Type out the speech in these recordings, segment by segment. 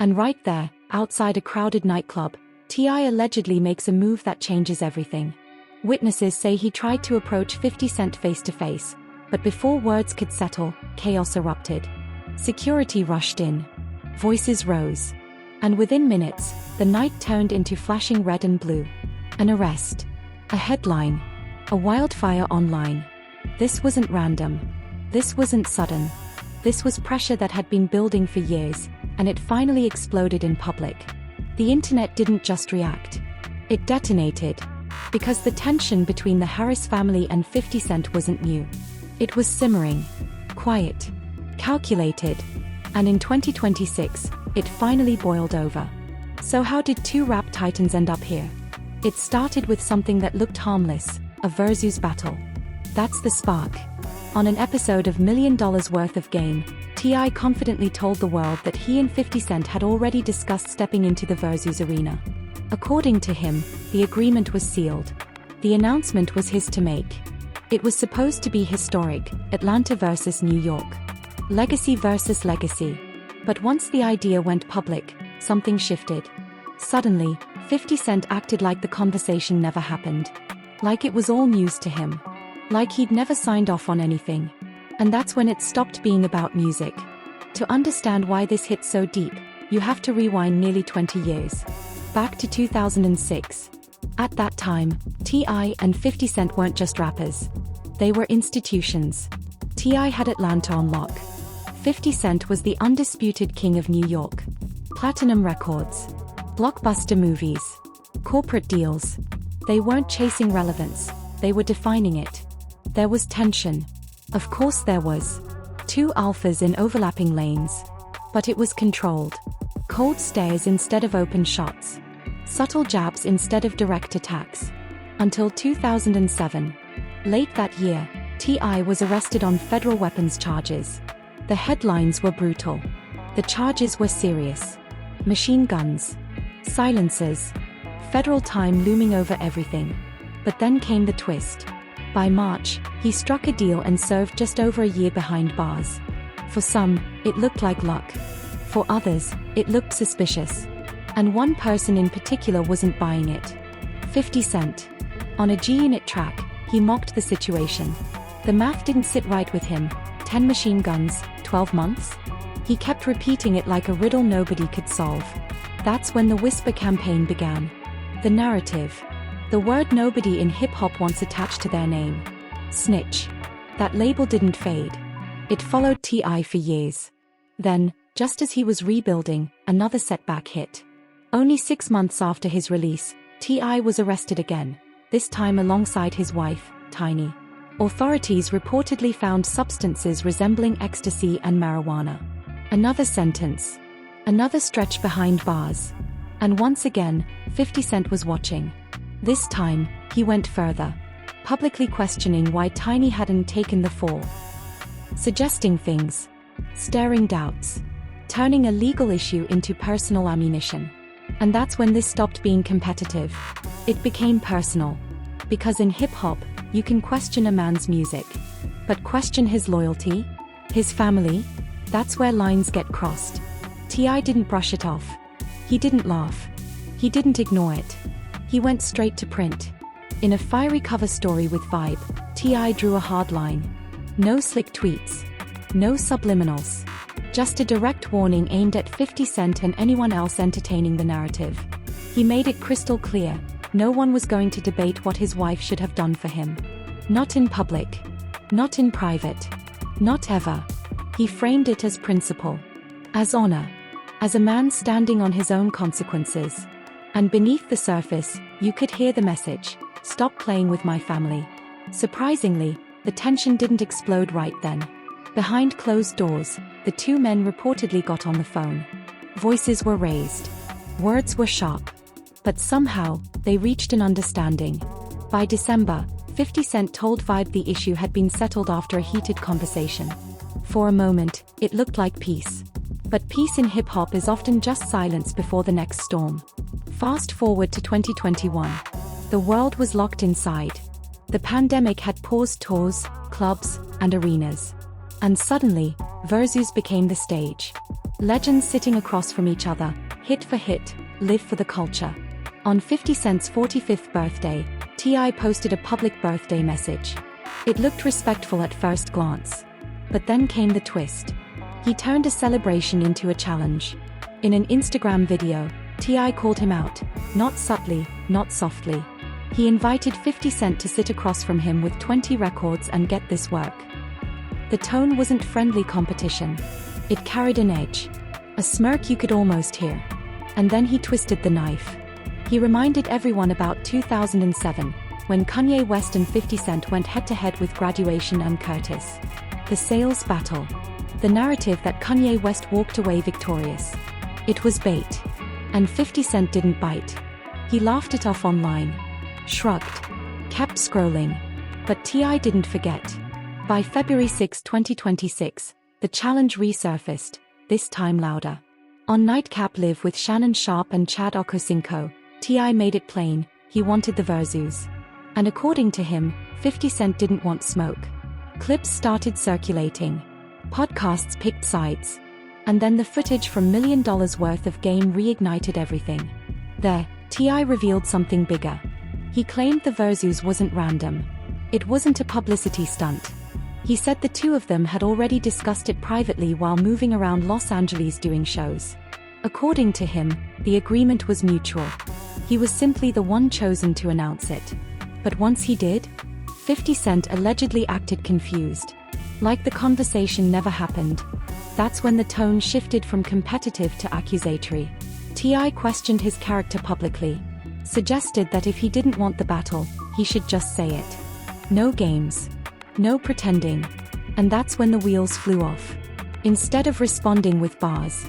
And right there, outside a crowded nightclub, T.I. allegedly makes a move that changes everything. Witnesses say he tried to approach 50 Cent face-to-face, but before words could settle, chaos erupted. Security rushed in. Voices rose. And within minutes, the night turned into flashing red and blue. An arrest. A headline. A wildfire online. This wasn't random. This wasn't sudden. This was pressure that had been building for years, and it finally exploded in public. The internet didn't just react. It detonated. Because the tension between the Harris family and 50 Cent wasn't new. It was simmering. Quiet. Calculated. And in 2026, it finally boiled over. So how did two rap titans end up here? It started with something that looked harmless, a versus battle. That's the spark. On an episode of $1 Million Worth of Game, T.I. confidently told the world that he and 50 Cent had already discussed stepping into the versus arena. According to him, the agreement was sealed. The announcement was his to make. It was supposed to be historic, Atlanta versus New York. Legacy versus legacy. But once the idea went public, something shifted. Suddenly, 50 Cent acted like the conversation never happened. Like it was all news to him. Like he'd never signed off on anything. And that's when it stopped being about music. To understand why this hit so deep, you have to rewind nearly 20 years. Back to 2006. At that time, T.I. and 50 Cent weren't just rappers. They were institutions. T.I. had Atlanta on lock. 50 Cent was the undisputed king of New York. Platinum records. Blockbuster movies. Corporate deals. They weren't chasing relevance, they were defining it. There was tension. Of course there was. Two alphas in overlapping lanes. But it was controlled. Cold stares instead of open shots. Subtle jabs instead of direct attacks. Until 2007. Late that year, T.I. was arrested on federal weapons charges. The headlines were brutal. The charges were serious. Machine guns. Silencers. Federal time looming over everything. But then came the twist. By March, he struck a deal and served just over a year behind bars. For some, it looked like luck. For others, it looked suspicious. And one person in particular wasn't buying it. 50 Cent. On a G-Unit track, he mocked the situation. The math didn't sit right with him. 10 machine guns, 12 months? He kept repeating it like a riddle nobody could solve. That's when the Whisper campaign began. The narrative. The word nobody in hip-hop wants attached to their name. Snitch. That label didn't fade. It followed T.I. for years. Then, just as he was rebuilding, another setback hit. Only 6 months after his release, T.I. was arrested again, this time alongside his wife, Tiny. Authorities reportedly found substances resembling ecstasy and marijuana. Another sentence. Another stretch behind bars. And once again, 50 Cent was watching. This time, he went further. Publicly questioning why Tiny hadn't taken the fall. Suggesting things. Stirring doubts. Turning a legal issue into personal ammunition. And that's when this stopped being competitive. It became personal. Because in hip-hop, you can question a man's music. But question his loyalty? His family? That's where lines get crossed. T.I. didn't brush it off. He didn't laugh. He didn't ignore it. He went straight to print. In a fiery cover story with Vibe, T.I. drew a hard line. No slick tweets. No subliminals. Just a direct warning aimed at 50 Cent and anyone else entertaining the narrative. He made it crystal clear, no one was going to debate what his wife should have done for him. Not in public. Not in private. Not ever. He framed it as principle. As honor. As a man standing on his own consequences. And beneath the surface, you could hear the message, stop playing with my family. Surprisingly, the tension didn't explode right then. Behind closed doors, the two men reportedly got on the phone. Voices were raised. Words were sharp. But somehow, they reached an understanding. By December, 50 Cent told Vibe the issue had been settled after a heated conversation. For a moment, it looked like peace. But peace in hip-hop is often just silence before the next storm. Fast forward to 2021. The world was locked inside. The pandemic had paused tours, clubs, and arenas. And suddenly, versus became the stage. Legends sitting across from each other, hit for hit, live for the culture. On 50 Cent's 45th birthday, T.I. posted a public birthday message. It looked respectful at first glance. But then came the twist. He turned a celebration into a challenge. In an Instagram video, T.I. called him out, not subtly, not softly. He invited 50 Cent to sit across from him with 20 records and get this work. The tone wasn't friendly competition. It carried an edge. A smirk you could almost hear. And then he twisted the knife. He reminded everyone about 2007, when Kanye West and 50 Cent went head-to-head with Graduation and Curtis. The sales battle. The narrative that Kanye West walked away victorious. It was bait. And 50 Cent didn't bite. He laughed it off online. Shrugged. Kept scrolling. But T.I. didn't forget. By February 6, 2026, the challenge resurfaced, this time louder. On Nightcap Live with Shannon Sharp and Chad Okosinko, T.I. made it plain, he wanted the Versus. And according to him, 50 Cent didn't want smoke. Clips started circulating. Podcasts picked sides. And then the footage from $1 million worth of game reignited everything. There, T.I. revealed something bigger. He claimed the Versus wasn't random. It wasn't a publicity stunt. He said the two of them had already discussed it privately while moving around Los Angeles doing shows. According to him, the agreement was mutual. He was simply the one chosen to announce it. But once he did, 50 Cent allegedly acted confused. Like the conversation never happened. That's when the tone shifted from competitive to accusatory. T.I. questioned his character publicly. Suggested that if he didn't want the battle, he should just say it. No games. No pretending. And that's when the wheels flew off. Instead of responding with bars,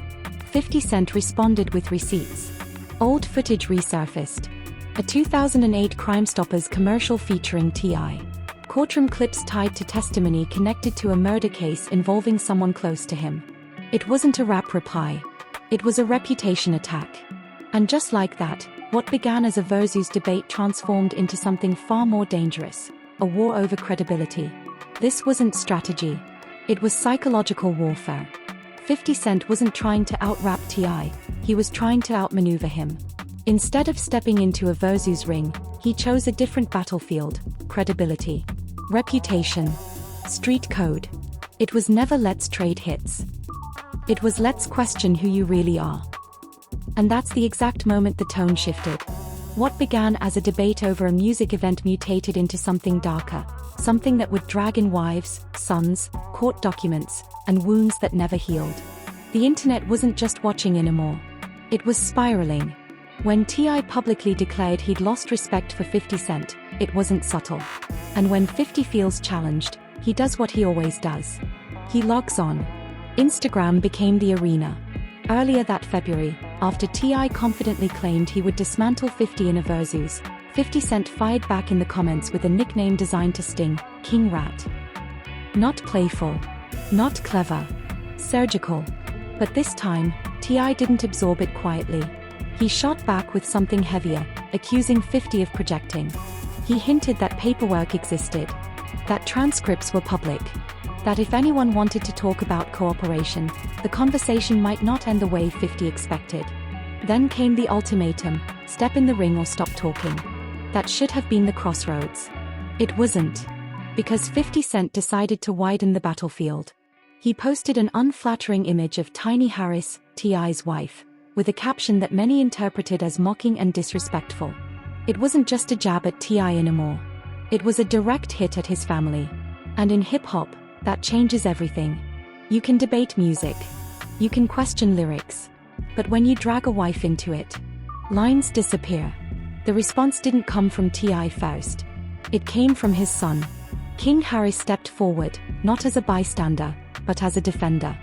50 Cent responded with receipts. Old footage resurfaced. A 2008 Crime Stoppers commercial featuring T.I. Courtroom clips tied to testimony connected to a murder case involving someone close to him. It wasn't a rap reply. It was a reputation attack. And just like that, what began as a Versus debate transformed into something far more dangerous. A war over credibility. This wasn't strategy. It was psychological warfare. 50 Cent wasn't trying to out-rap T.I., he was trying to outmaneuver him. Instead of stepping into a Versus ring, he chose a different battlefield: credibility. Reputation. Street code. It was never let's trade hits. It was let's question who you really are. And that's the exact moment the tone shifted. What began as a debate over a music event mutated into something darker, something that would drag in wives, sons, court documents, and wounds that never healed. The internet wasn't just watching anymore. It was spiraling. When T.I. publicly declared he'd lost respect for 50 Cent, it wasn't subtle. And when 50 feels challenged, he does what he always does. He logs on. Instagram became the arena. Earlier that February, after T.I. confidently claimed he would dismantle 50 in a Versus, 50 Cent fired back in the comments with a nickname designed to sting: King Rat. Not playful. Not clever. Surgical. But this time, T.I. didn't absorb it quietly. He shot back with something heavier, accusing 50 of projecting. He hinted that paperwork existed. That transcripts were public. That if anyone wanted to talk about cooperation, the conversation might not end the way 50 expected. Then came the ultimatum: step in the ring or stop talking. That should have been the crossroads. It wasn't. Because 50 Cent decided to widen the battlefield. He posted an unflattering image of Tiny Harris, T.I.'s wife, with a caption that many interpreted as mocking and disrespectful. It wasn't just a jab at T.I. anymore. It was a direct hit at his family. And in hip-hop, that changes everything. You can debate music. You can question lyrics. But when you drag a wife into it, lines disappear. The response didn't come from T.I. first. It came from his son. King Harry stepped forward, not as a bystander, but as a defender.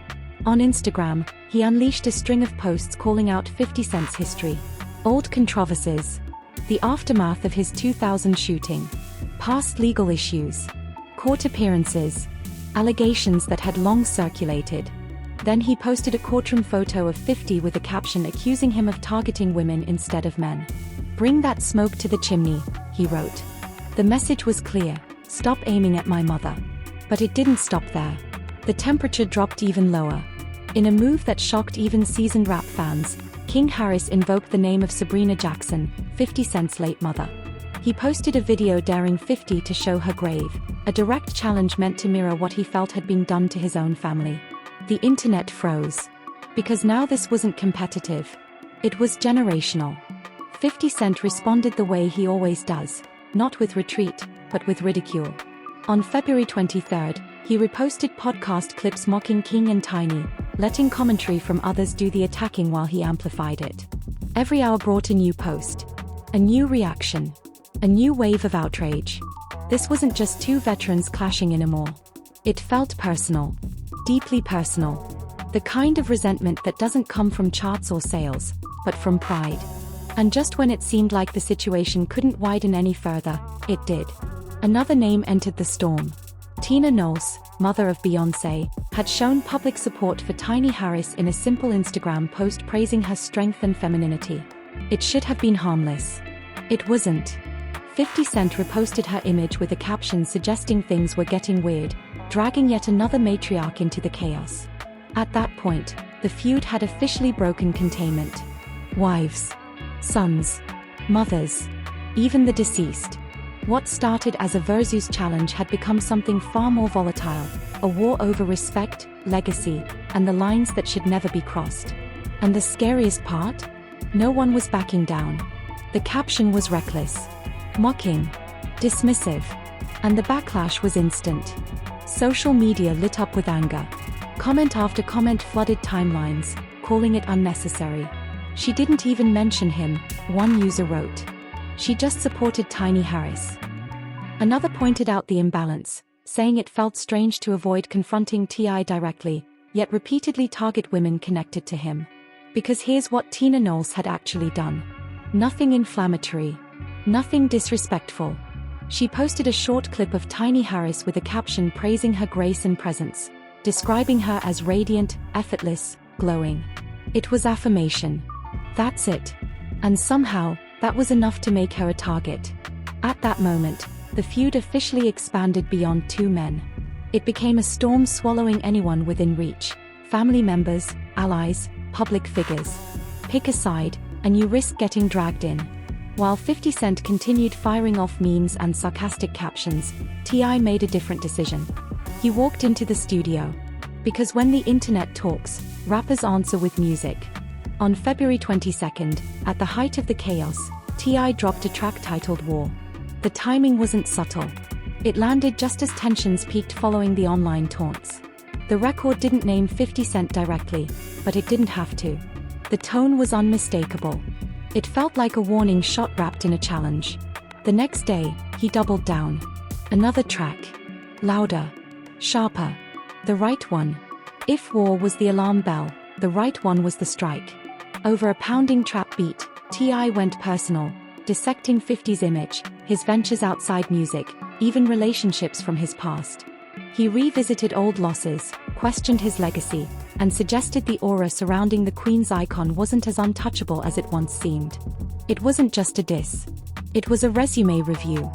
On Instagram, he unleashed a string of posts calling out 50 Cent's history. Old controversies. The aftermath of his 2000 shooting. Past legal issues. Court appearances. Allegations that had long circulated. Then he posted a courtroom photo of 50 with a caption accusing him of targeting women instead of men. "Bring that smoke to the chimney," he wrote. The message was clear: stop aiming at my mother. But it didn't stop there. The temperature dropped even lower. In a move that shocked even seasoned rap fans, King Harris invoked the name of Sabrina Jackson, 50 Cent's late mother. He posted a video daring 50 to show her grave, a direct challenge meant to mirror what he felt had been done to his own family. The internet froze. Because now this wasn't competitive. It was generational. 50 Cent responded the way he always does, not with retreat, but with ridicule. On February 23, he reposted podcast clips mocking King and Tiny, letting commentary from others do the attacking while he amplified it. Every hour brought a new post. A new reaction. A new wave of outrage. This wasn't just two veterans clashing anymore. It felt personal. Deeply personal. The kind of resentment that doesn't come from charts or sales, but from pride. And just when it seemed like the situation couldn't widen any further, it did. Another name entered the storm. Tina Knowles, mother of Beyoncé, had shown public support for Tiny Harris in a simple Instagram post praising her strength and femininity. It should have been harmless. It wasn't. 50 Cent reposted her image with a caption suggesting things were getting weird, dragging yet another matriarch into the chaos. At that point, the feud had officially broken containment. Wives, sons, mothers, even the deceased. What started as a versus challenge had become something far more volatile, a war over respect, legacy, and the lines that should never be crossed. And the scariest part? No one was backing down. The caption was reckless, mocking, dismissive, and the backlash was instant. Social media lit up with anger. Comment after comment flooded timelines, calling it unnecessary. She didn't even mention him, one user wrote. She just supported Tiny Harris. Another pointed out the imbalance, saying it felt strange to avoid confronting T.I. directly, yet repeatedly target women connected to him. Because here's what Tina Knowles had actually done. Nothing inflammatory. Nothing disrespectful. She posted a short clip of Tiny Harris with a caption praising her grace and presence, describing her as radiant, effortless, glowing. It was affirmation. That's it. And somehow, that was enough to make her a target. At that moment, the feud officially expanded beyond two men. It became a storm swallowing anyone within reach. Family members, allies, public figures. Pick a side, and you risk getting dragged in. While 50 Cent continued firing off memes and sarcastic captions, T.I. made a different decision. He walked into the studio. Because when the internet talks, rappers answer with music. On February 22nd, at the height of the chaos, T.I. dropped a track titled War. The timing wasn't subtle. It landed just as tensions peaked following the online taunts. The record didn't name 50 Cent directly, but it didn't have to. The tone was unmistakable. It felt like a warning shot wrapped in a challenge. The next day, he doubled down. Another track. Louder. Sharper. The right one. If war was the alarm bell, the right one was the strike. Over a pounding trap beat, T.I. went personal, dissecting 50's image, his ventures outside music, even relationships from his past. He revisited old losses, questioned his legacy, and suggested the aura surrounding the Queen's icon wasn't as untouchable as it once seemed. It wasn't just a diss. It was a resume review.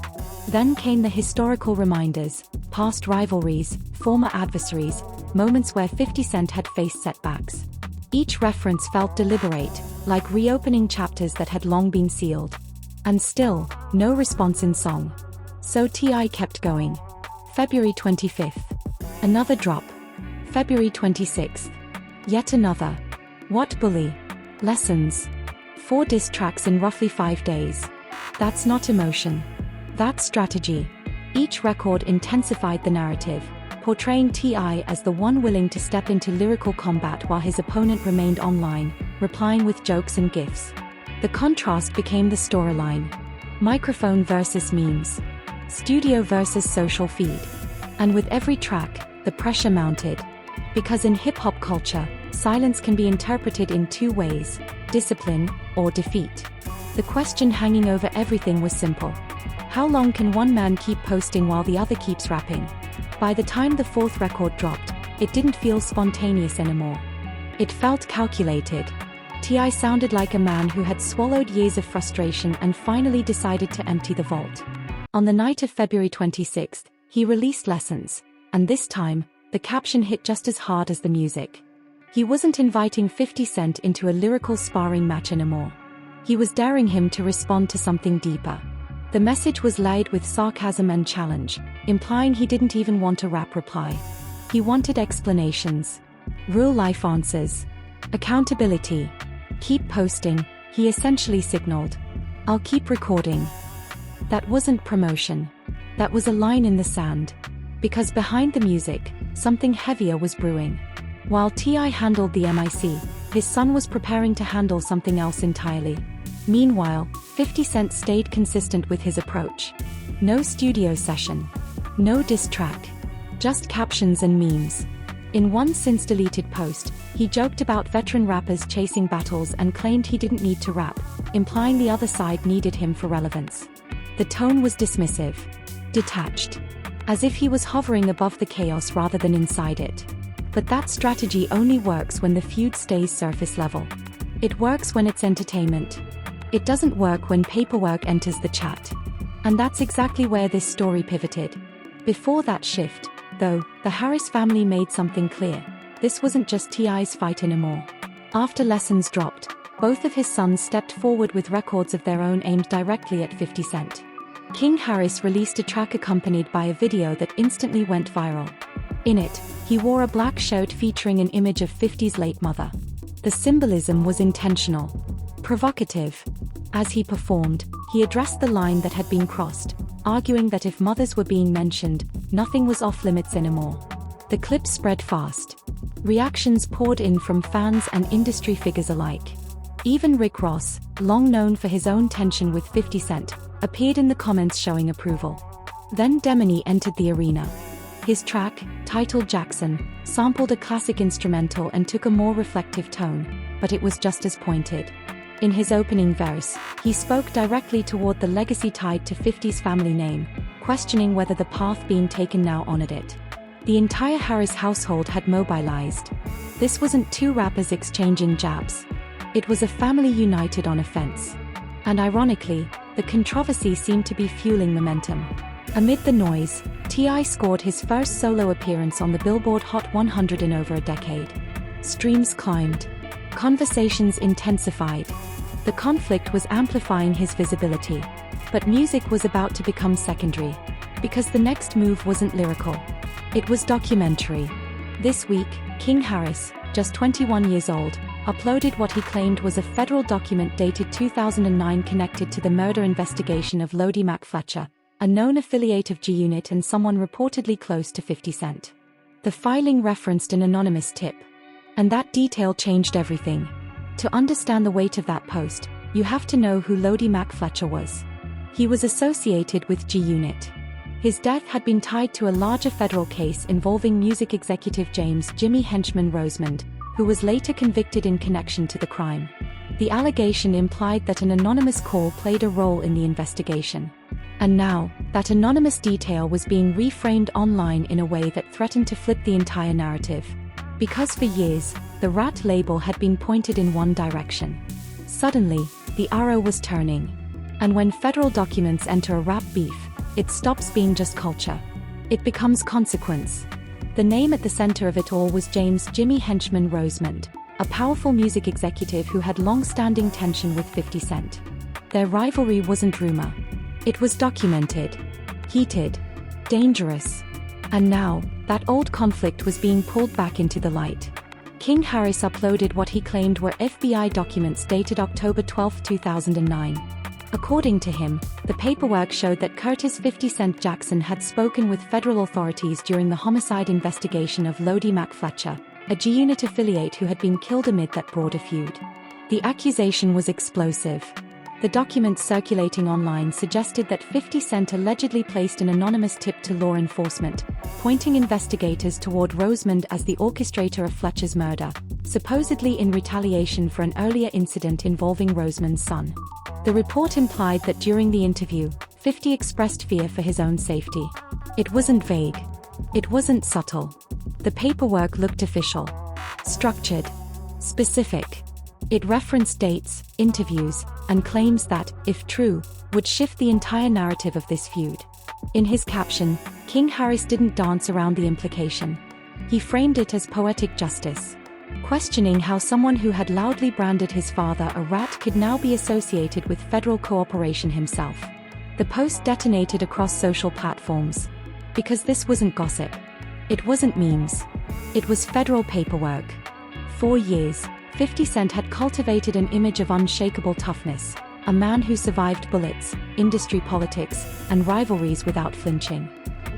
Then came the historical reminders, past rivalries, former adversaries, moments where 50 Cent had faced setbacks. Each reference felt deliberate, like reopening chapters that had long been sealed. And still, no response in song. So T.I. kept going. February 25th. Another drop. February 26th. Yet another. What bully? Lessons. 4 diss tracks in roughly 5 days. That's not emotion. That's strategy. Each record intensified the narrative, portraying T.I. as the one willing to step into lyrical combat while his opponent remained online, replying with jokes and gifs. The contrast became the storyline. Microphone versus memes. Studio versus social feed. And with every track, the pressure mounted. Because in hip-hop culture, silence can be interpreted in 2 ways, discipline or defeat. The question hanging over everything was simple. How long can one man keep posting while the other keeps rapping? By the time the 4th record dropped, it didn't feel spontaneous anymore. It felt calculated. T.I. sounded like a man who had swallowed years of frustration and finally decided to empty the vault. On the night of February 26th, he released Lessons, and this time, the caption hit just as hard as the music. He wasn't inviting 50 Cent into a lyrical sparring match anymore. He was daring him to respond to something deeper. The message was laid with sarcasm and challenge, implying he didn't even want a rap reply. He wanted explanations. Real-life answers. Accountability. Keep posting, he essentially signaled. I'll keep recording. That wasn't promotion. That was a line in the sand. Because behind the music, something heavier was brewing. While T.I. handled the MIC, his son was preparing to handle something else entirely. Meanwhile, 50 Cent stayed consistent with his approach. No studio session. No diss track. Just captions and memes. In one since-deleted post, he joked about veteran rappers chasing battles and claimed he didn't need to rap, implying the other side needed him for relevance. The tone was dismissive. Detached. As if he was hovering above the chaos rather than inside it. But that strategy only works when the feud stays surface level. It works when it's entertainment. It doesn't work when paperwork enters the chat. And that's exactly where this story pivoted. Before that shift, though, the Harris family made something clear. This wasn't just T.I.'s fight anymore. After lessons dropped, both of his sons stepped forward with records of their own aimed directly at 50 Cent. King Harris released a track accompanied by a video that instantly went viral. In it, he wore a black shirt featuring an image of 50's late mother. The symbolism was intentional. Provocative. As he performed, he addressed the line that had been crossed, arguing that if mothers were being mentioned, nothing was off-limits anymore. The clip spread fast. Reactions poured in from fans and industry figures alike. Even Rick Ross, long known for his own tension with 50 Cent, appeared in the comments showing approval. Then Dramix entered the arena. His track, titled Jackson, sampled a classic instrumental and took a more reflective tone, but it was just as pointed. In his opening verse, he spoke directly toward the legacy tied to 50's family name, questioning whether the path being taken now honored it. The entire Harris household had mobilized. This wasn't two rappers exchanging jabs. It was a family united on offense. And ironically, the controversy seemed to be fueling momentum. Amid the noise, T.I. scored his first solo appearance on the Billboard Hot 100 in over a decade. Streams climbed. Conversations intensified. The conflict was amplifying his visibility. But music was about to become secondary. Because the next move wasn't lyrical. It was documentary. This week, King Harris, just 21 years old, uploaded what he claimed was a federal document dated 2009 connected to the murder investigation of Lodi Mac Fletcher, a known affiliate of G-Unit and someone reportedly close to 50 Cent. The filing referenced an anonymous tip. And that detail changed everything. To understand the weight of that post, you have to know who Lodi Mac Fletcher was. He was associated with G-Unit. His death had been tied to a larger federal case involving music executive James "Jimmy" Henchman Rosemond, who was later convicted in connection to the crime. The allegation implied that an anonymous call played a role in the investigation. And now, that anonymous detail was being reframed online in a way that threatened to flip the entire narrative. Because for years, the rat label had been pointed in one direction. Suddenly, the arrow was turning. And when federal documents enter a rap beef, it stops being just culture. It becomes consequence. The name at the center of it all was James "Jimmy" Henchman Rosemond, a powerful music executive who had long-standing tension with 50 Cent. Their rivalry wasn't rumor. It was documented. Heated. Dangerous. And now, that old conflict was being pulled back into the light. King Harris uploaded what he claimed were FBI documents dated October 12, 2009. According to him, the paperwork showed that Curtis 50 Cent Jackson had spoken with federal authorities during the homicide investigation of Lodi Mac Fletcher, a G-Unit affiliate who had been killed amid that broader feud. The accusation was explosive. The documents circulating online suggested that 50 Cent allegedly placed an anonymous tip to law enforcement, pointing investigators toward Rosemond as the orchestrator of Fletcher's murder, supposedly in retaliation for an earlier incident involving Rosemond's son. The report implied that during the interview, 50 expressed fear for his own safety. It wasn't vague. It wasn't subtle. The paperwork looked official. Structured. Specific. It referenced dates, interviews, and claims that, if true, would shift the entire narrative of this feud. In his caption, King Harris didn't dance around the implication. He framed it as poetic justice. questioning how someone who had loudly branded his father a rat could now be associated with federal cooperation himself. The post detonated across social platforms. Because this wasn't gossip. It wasn't memes. It was federal paperwork. For years, 50 Cent had cultivated an image of unshakable toughness, a man who survived bullets, industry politics, and rivalries without flinching.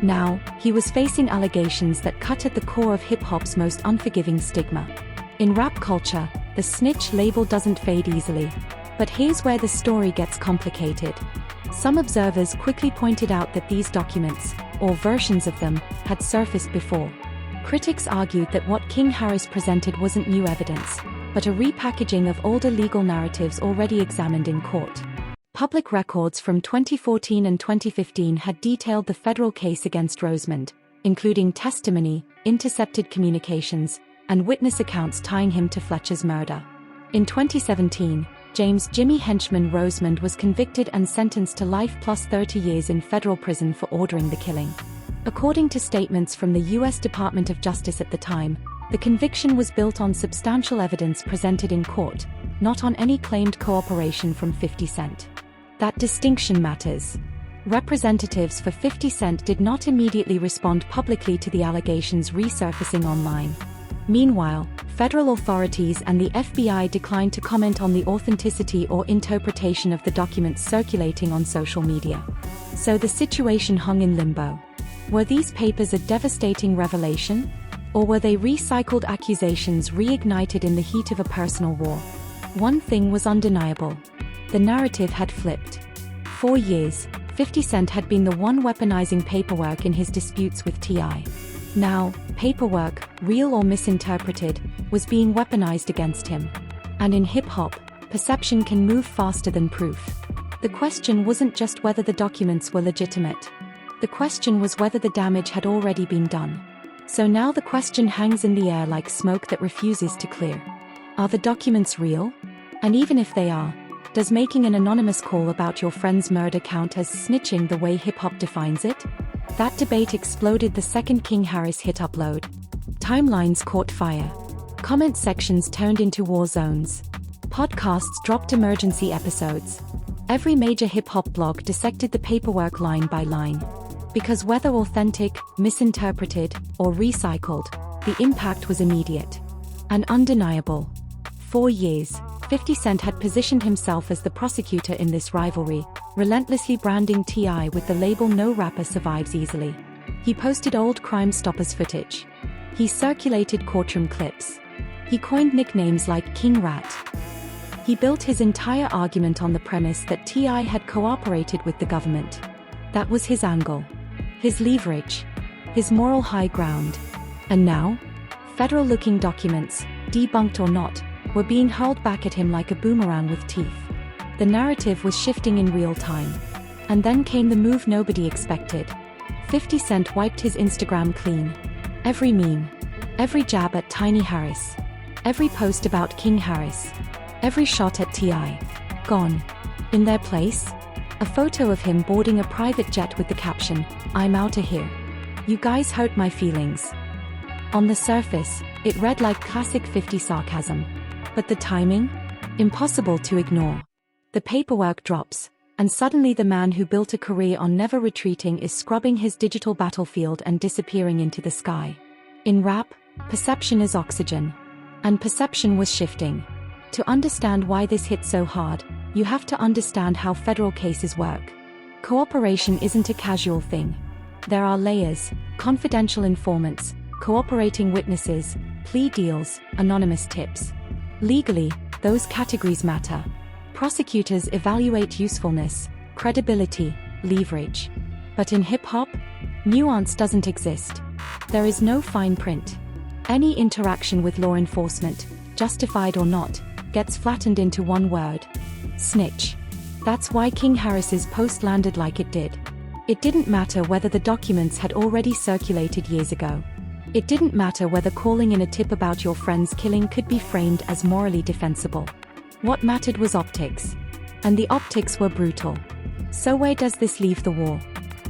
Now, he was facing allegations that cut at the core of hip-hop's most unforgiving stigma. In rap culture, the snitch label doesn't fade easily. But here's where the story gets complicated. Some observers quickly pointed out that these documents, or versions of them, had surfaced before. Critics argued that what King Harris presented wasn't new evidence, but a repackaging of older legal narratives already examined in court. Public records from 2014 and 2015 had detailed the federal case against Rosemond, including testimony, intercepted communications, and witness accounts tying him to Fletcher's murder. In 2017, James "Jimmy" Henchman Rosemond was convicted and sentenced to life plus 30 years in federal prison for ordering the killing. According to statements from the U.S. Department of Justice at the time, the conviction was built on substantial evidence presented in court, not on any claimed cooperation from 50 Cent. That distinction matters. Representatives for 50 Cent did not immediately respond publicly to the allegations resurfacing online. Meanwhile, federal authorities and the FBI declined to comment on the authenticity or interpretation of the documents circulating on social media. So the situation hung in limbo. Were these papers a devastating revelation? Or were they recycled accusations reignited in the heat of a personal war? One thing was undeniable. The narrative had flipped. For years, 50 Cent had been the one weaponizing paperwork in his disputes with T.I. Now, paperwork, real or misinterpreted, was being weaponized against him. And in hip-hop, perception can move faster than proof. The question wasn't just whether the documents were legitimate. The question was whether the damage had already been done. So now the question hangs in the air like smoke that refuses to clear. Are the documents real? And even if they are, does making an anonymous call about your friend's murder count as snitching the way hip-hop defines it? That debate exploded the second King Harris hit upload. Timelines caught fire. Comment sections turned into war zones. Podcasts dropped emergency episodes. Every major hip-hop blog dissected the paperwork line by line. Because whether authentic, misinterpreted, or recycled, the impact was immediate and undeniable. For years, 50 Cent had positioned himself as the prosecutor in this rivalry, relentlessly branding T.I. with the label "No rapper survives easily." He posted old Crime Stoppers footage. He circulated courtroom clips. He coined nicknames like King Rat. He built his entire argument on the premise that T.I. had cooperated with the government. That was his angle. His leverage. His moral high ground. And now? Federal-looking documents, debunked or not, were being hurled back at him like a boomerang with teeth. The narrative was shifting in real time. And then came the move nobody expected. 50 Cent wiped his Instagram clean. Every meme. Every jab at Tiny Harris. Every post about King Harris. Every shot at T.I. Gone. In their place? A photo of him boarding a private jet with the caption, "I'm outta here. You guys hurt my feelings." On the surface, it read like classic 50 sarcasm. But the timing? Impossible to ignore. The paperwork drops, and suddenly the man who built a career on never retreating is scrubbing his digital battlefield and disappearing into the sky. In rap, perception is oxygen. And perception was shifting. To understand why this hit so hard, you have to understand how federal cases work. Cooperation isn't a casual thing. There are layers, confidential informants, cooperating witnesses, plea deals, anonymous tips. Legally, those categories matter. Prosecutors evaluate usefulness, credibility, leverage. But in hip-hop, nuance doesn't exist. There is no fine print. Any interaction with law enforcement, justified or not, gets flattened into one word: snitch. That's why King Harris's post landed like it did. It didn't matter whether the documents had already circulated years ago. It didn't matter whether calling in a tip about your friend's killing could be framed as morally defensible. What mattered was optics. And the optics were brutal. So where does this leave the war?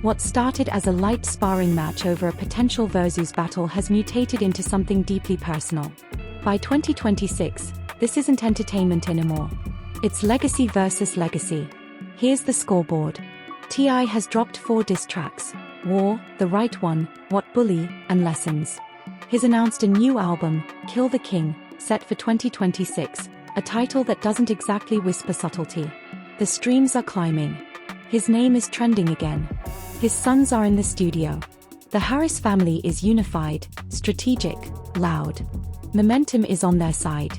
What started as a light sparring match over a potential versus battle has mutated into something deeply personal. By 2026, this isn't entertainment anymore. It's legacy versus legacy. Here's the scoreboard. T.I. has dropped 4 diss tracks: War, The Right One, What Bully, and Lessons. He's announced a new album, Kill the King, set for 2026, a title that doesn't exactly whisper subtlety. The streams are climbing. His name is trending again. His sons are in the studio. The Harris family is unified, strategic, loud. Momentum is on their side.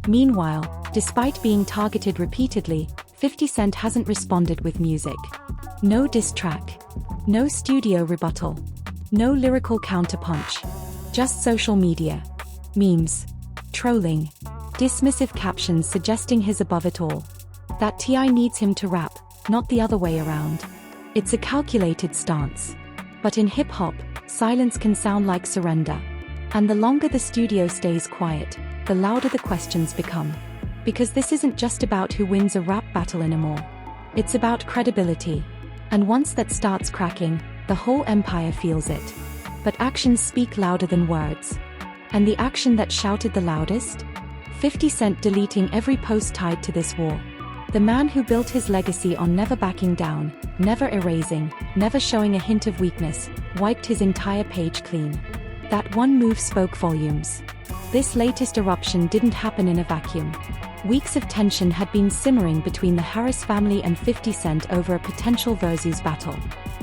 Meanwhile, despite being targeted repeatedly, 50 Cent hasn't responded with music. No diss track. No studio rebuttal. No lyrical counterpunch. Just social media. Memes. Trolling. Dismissive captions suggesting he's above it all. That T.I. needs him to rap, not the other way around. It's a calculated stance. But in hip-hop, silence can sound like surrender. And the longer the studio stays quiet, the louder the questions become. Because this isn't just about who wins a rap battle anymore. It's about credibility. And once that starts cracking, the whole empire feels it. But actions speak louder than words. And the action that shouted the loudest? 50 Cent deleting every post tied to this war. The man who built his legacy on never backing down, never erasing, never showing a hint of weakness, wiped his entire page clean. That one move spoke volumes. This latest eruption didn't happen in a vacuum. Weeks of tension had been simmering between the Harris family and 50 Cent over a potential versus battle.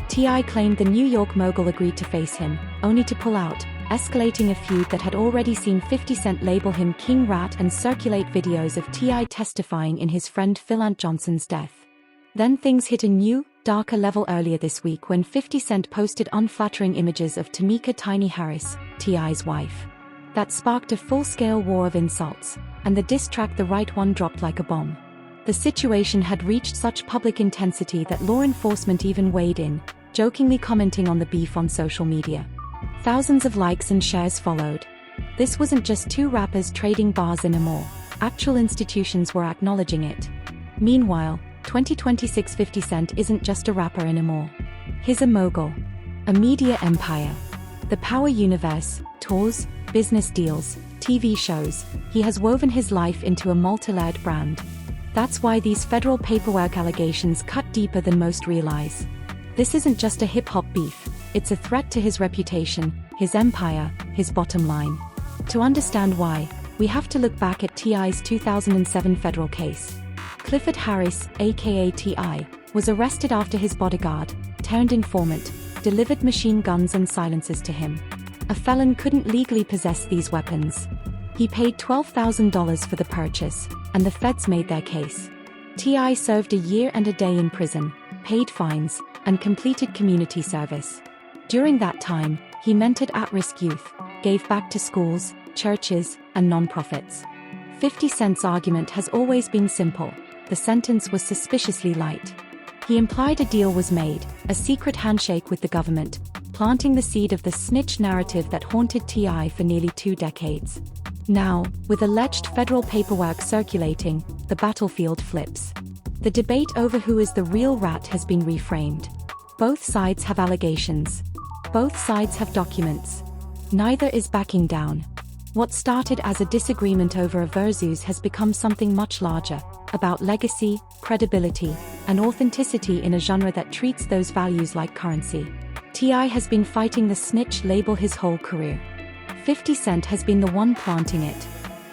T.I. claimed the New York mogul agreed to face him, only to pull out, escalating a feud that had already seen 50 Cent label him King Rat and circulate videos of T.I. testifying in his friend Phil Ant Johnson's death. Then things hit a new, darker level earlier this week when 50 Cent posted unflattering images of Tamika Tiny Harris, T.I.'s wife. That sparked a full-scale war of insults, and the diss track The Right One dropped like a bomb. The situation had reached such public intensity that law enforcement even weighed in, jokingly commenting on the beef on social media. Thousands of likes and shares followed. This wasn't just 2 rappers trading bars anymore. Actual institutions were acknowledging it. Meanwhile, 2026 50 Cent isn't just a rapper anymore. He's a mogul. A media empire. The power universe, tours, business deals, TV shows, he has woven his life into a multi-layered brand. That's why these federal paperwork allegations cut deeper than most realize. This isn't just a hip-hop beef, it's a threat to his reputation, his empire, his bottom line. To understand why, we have to look back at T.I.'s 2007 federal case. Clifford Harris, aka T.I., was arrested after his bodyguard, turned informant, delivered machine guns and silencers to him. A felon couldn't legally possess these weapons. He paid $12,000 for the purchase, and the feds made their case. T.I. served a year and a day in prison, paid fines, and completed community service. During that time, he mentored at-risk youth, gave back to schools, churches, and non-profits. 50 Cent's argument has always been simple: the sentence was suspiciously light. He implied a deal was made, a secret handshake with the government, planting the seed of the snitch narrative that haunted T.I. for nearly 2 decades. Now, with alleged federal paperwork circulating, the battlefield flips. The debate over who is the real rat has been reframed. Both sides have allegations. Both sides have documents. Neither is backing down. What started as a disagreement over a versus has become something much larger, about legacy, credibility, and authenticity in a genre that treats those values like currency. T.I. has been fighting the snitch label his whole career. 50 Cent has been the one planting it.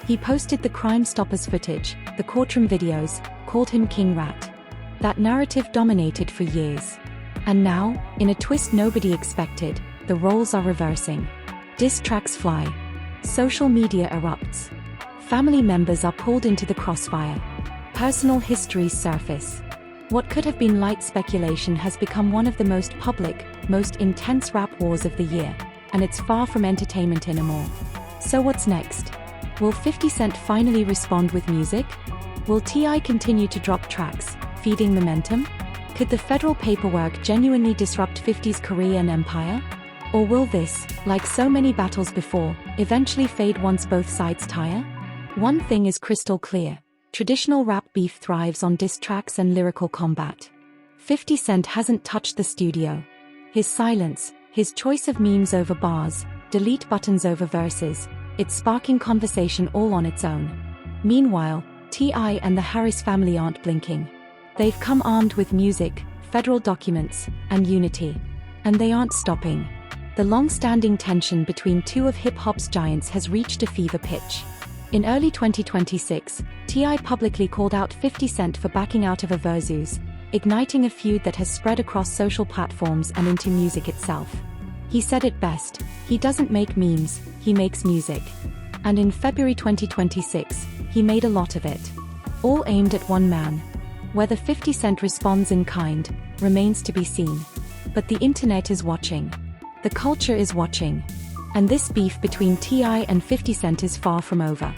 He posted the Crime Stoppers footage, the courtroom videos, called him King Rat. That narrative dominated for years. And now, in a twist nobody expected, the roles are reversing. Diss tracks fly. Social media erupts. Family members are pulled into the crossfire. Personal histories surface. What could have been light speculation has become one of the most public, most intense rap wars of the year, and it's far from entertainment anymore. So what's next? Will 50 Cent finally respond with music? Will T.I. continue to drop tracks, feeding momentum? Could the federal paperwork genuinely disrupt 50's career and empire? Or will this, like so many battles before, eventually fade once both sides tire? One thing is crystal clear. Traditional rap beef thrives on diss tracks and lyrical combat. 50 Cent hasn't touched the studio. His silence, his choice of memes over bars, delete buttons over verses, It's sparking conversation all on its own. Meanwhile, T.I. and the Harris family aren't blinking. They've come armed with music, federal documents, and unity. And they aren't stopping. The long-standing tension between two of hip-hop's giants has reached a fever pitch. In early 2026, T.I. publicly called out 50 Cent for backing out of a Versus, igniting a feud that has spread across social platforms and into music itself. He said it best, "He doesn't make memes, he makes music." And in February 2026, he made a lot of it. All aimed at one man. Whether 50 Cent responds in kind remains to be seen. But the internet is watching. The culture is watching. And this beef between T.I. and 50 Cent is far from over.